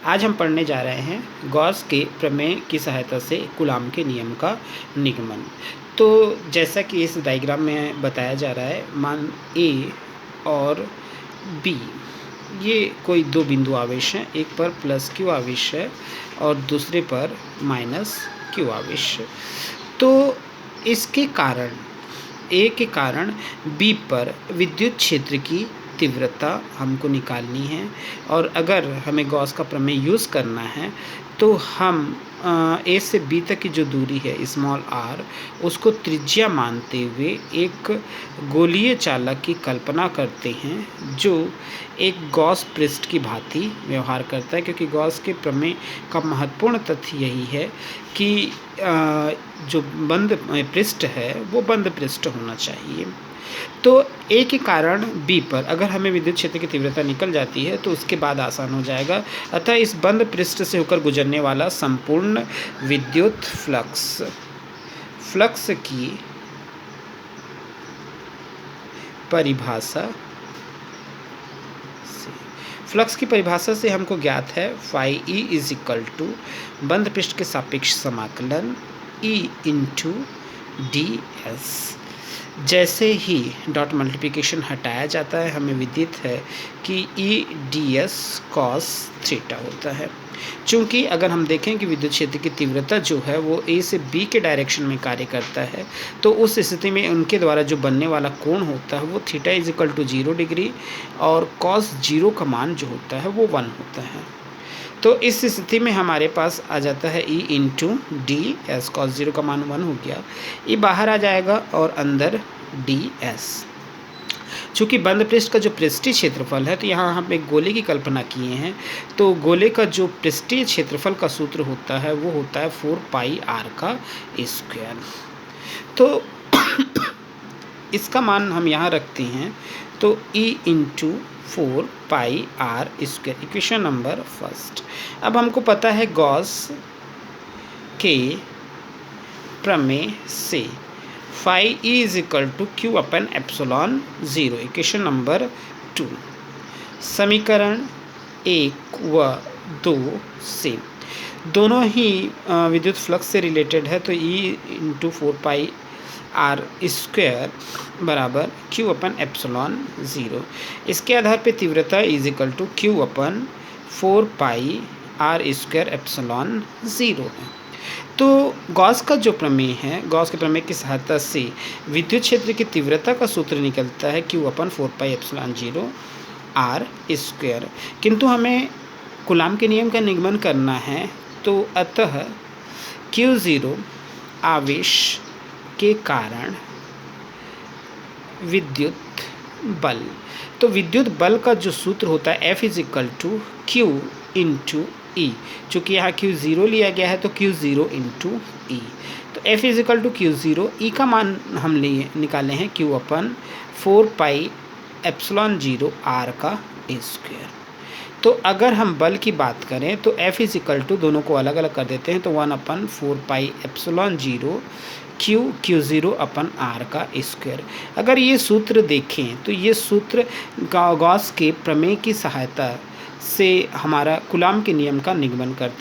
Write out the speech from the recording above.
आज हम पढ़ने जा रहे हैं गॉस के प्रमेय की सहायता से कूलाम के नियम का निगमन। तो जैसा कि इस डायग्राम में बताया जा रहा है, मान ए और बी ये कोई दो बिंदु आवेश हैं, एक पर प्लस क्यू आवेश है और दूसरे पर माइनस क्यू आवेश है। तो इसके कारण ए के कारण बी पर विद्युत क्षेत्र की तीव्रता हमको निकालनी है, और अगर हमें गॉस का प्रमेय यूज़ करना है तो हम ए से बी तक की जो दूरी है स्मॉल आर, उसको त्रिज्या मानते हुए एक गोलीय चालक की कल्पना करते हैं जो एक गॉस पृष्ठ की भांति व्यवहार करता है, क्योंकि गॉस के प्रमेय का महत्वपूर्ण तथ्य यही है कि जो बंद पृष्ठ है वो बंद पृष्ठ होना चाहिए। तो ए के कारण बी पर अगर हमें विद्युत क्षेत्र की तीव्रता निकल जाती है तो उसके बाद आसान हो जाएगा। अतः इस बंद पृष्ठ से होकर गुजरने वाला संपूर्ण विद्युत फ्लक्स की परिभाषा से हमको ज्ञात है phi E is equal to बंद पृष्ठ के सापेक्ष समाकलन ई इंटू डी एस। जैसे ही डॉट मल्टीप्लिकेशन हटाया जाता है हमें विदित है कि E D S cos theta होता है। चूँकि अगर हम देखें कि विद्युत क्षेत्र की तीव्रता जो है वो ए से बी के डायरेक्शन में कार्य करता है, तो उस स्थिति में उनके द्वारा जो बनने वाला कोण होता है वो theta is equal to 0 degree और कॉस 0 का मान जो होता है वो 1 होता है। तो इस स्थिति में हमारे पास आ जाता है E into D S, cos 0 का मान 1 हो गया, ये बाहर आ जाएगा और अंदर डी एस। चूँकि बंद पृष्ठ का जो पृष्ठीय क्षेत्रफल है, तो यहाँ हम एक गोले की कल्पना किए हैं, तो गोले का जो पृष्ठीय क्षेत्रफल का सूत्र होता है वो होता है 4 पाई आर का स्क्वायर। तो इसका मान हम यहाँ रखते हैं, तो E into 4 pi R square, equation number first. अब हमको पता है गॉस के प्रमेय से phi E is equal to Q upon epsilon 0, equation number 2। समीकरण 1 व 2 से दोनों ही विद्युत फ्लक्स से रिलेटेड है, तो E into 4 pi R square बराबर क्यू अपन एप्सिलॉन 0। इसके आधार पे तीव्रता is equal to Q upon 4 pi R square epsilon 0 है। तो गॉस का जो प्रमेय है, गॉस के प्रमेय की सहायता से विद्युत क्षेत्र की तीव्रता का सूत्र निकलता है Q upon 4 pi epsilon 0 R square. किंतु हमें कूलाम के नियम का निगमन करना है, तो अतः Q0 आवेश के कारण विद्युत बल, तो विद्युत बल का जो सूत्र होता है F is equal to Q into E. चूँकि यहाँ Q0 लिया गया है तो Q0 इंटू ई, तो F is equal to Q0। E का मान हम निकाले हैं Q upon 4 pi epsilon 0 R का स्क्वायर। तो अगर हम बल की बात करें तो F इज इक्वल टू, दोनों को अलग अलग कर देते हैं, तो 1 upon 4 pi epsilon 0 Q0 upon R का स्क्वायर। अगर ये सूत्र देखें तो ये सूत्र गॉस के प्रमेय की सहायता से हमारा कूलाम के नियम का निगमन करता है।